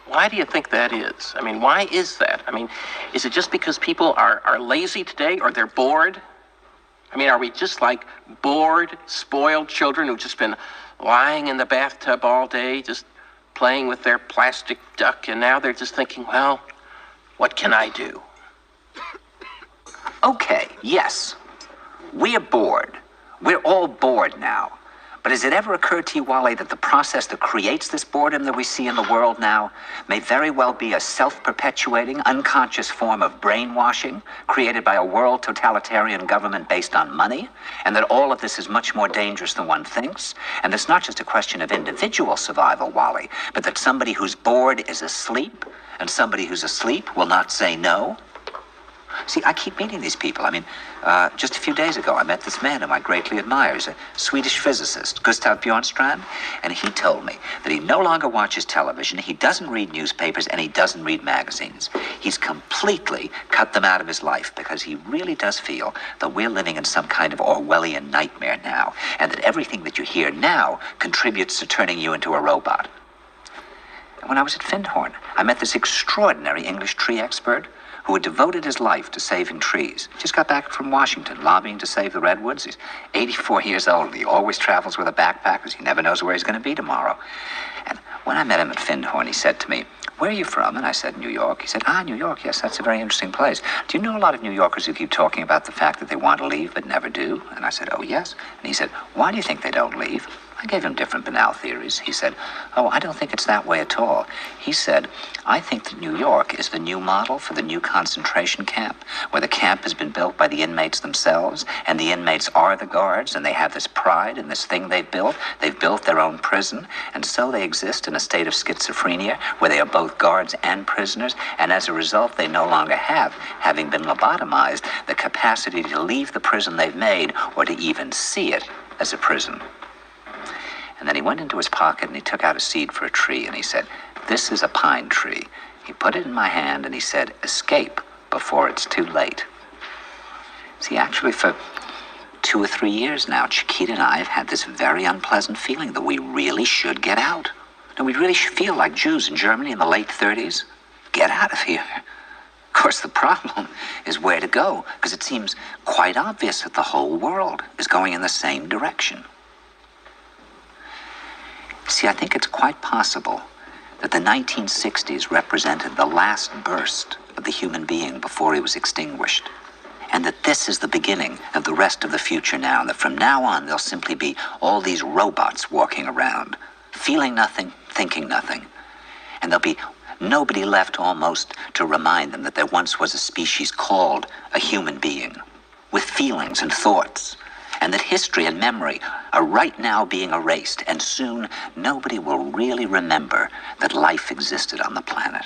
Why do you think that is? I mean, why is that? I mean, is it just because people are lazy today, or they're bored? I mean, are we just like bored, spoiled children who've just been lying in the bathtub all day, just playing with their plastic duck, and now they're just thinking, well, what can I do? Okay, yes, we're bored. We're all bored now. But has it ever occurred to you, Wally, that the process that creates this boredom that we see in the world now may very well be a self-perpetuating, unconscious form of brainwashing created by a world totalitarian government based on money, and that all of this is much more dangerous than one thinks, and it's not just a question of individual survival, Wally, but that somebody who's bored is asleep, and somebody who's asleep will not say no? See, I keep meeting these people. I mean, just a few days ago, I met this man whom I greatly admire. He's a Swedish physicist, Gustav Bjornstrand, and he told me that he no longer watches television, he doesn't read newspapers, and he doesn't read magazines. He's completely cut them out of his life because he really does feel that we're living in some kind of Orwellian nightmare now, and that everything that you hear now contributes to turning you into a robot. And when I was at Findhorn, I met this extraordinary English tree expert who had devoted his life to saving trees. Just got back from Washington, lobbying to save the redwoods. He's 84 years old. He always travels with a backpack because he never knows where he's going to be tomorrow. And when I met him at Findhorn, he said to me, "Where are you from?" And I said, "New York." He said, "New York, yes, that's a very interesting place. Do you know a lot of New Yorkers who keep talking about the fact that they want to leave but never do?" And I said, "Oh, yes." And he said, "Why do you think they don't leave?" I gave him different banal theories. He said, "Oh, I don't think it's that way at all." He said, "I think that New York is the new model for the new concentration camp, where the camp has been built by the inmates themselves, and the inmates are the guards, and they have this pride in this thing they've built. They've built their own prison, and so they exist in a state of schizophrenia, where they are both guards and prisoners, and as a result, they no longer have, having been lobotomized, the capacity to leave the prison they've made, or to even see it as a prison." And then he went into his pocket and he took out a seed for a tree and he said, "This is a pine tree." He put it in my hand and he said, "Escape before it's too late." See, actually for 2 or 3 years now, Chiquita and I have had this very unpleasant feeling that we really should get out. And we really should feel like Jews in Germany in the late 30s. Get out of here. Of course, the problem is where to go, because it seems quite obvious that the whole world is going in the same direction. See, I think it's quite possible that the 1960s represented the last burst of the human being before he was extinguished, and that this is the beginning of the rest of the future now, and that from now on there'll simply be all these robots walking around, feeling nothing, thinking nothing, and there'll be nobody left almost to remind them that there once was a species called a human being, with feelings and thoughts, and that history and memory are right now being erased, and soon nobody will really remember that life existed on the planet.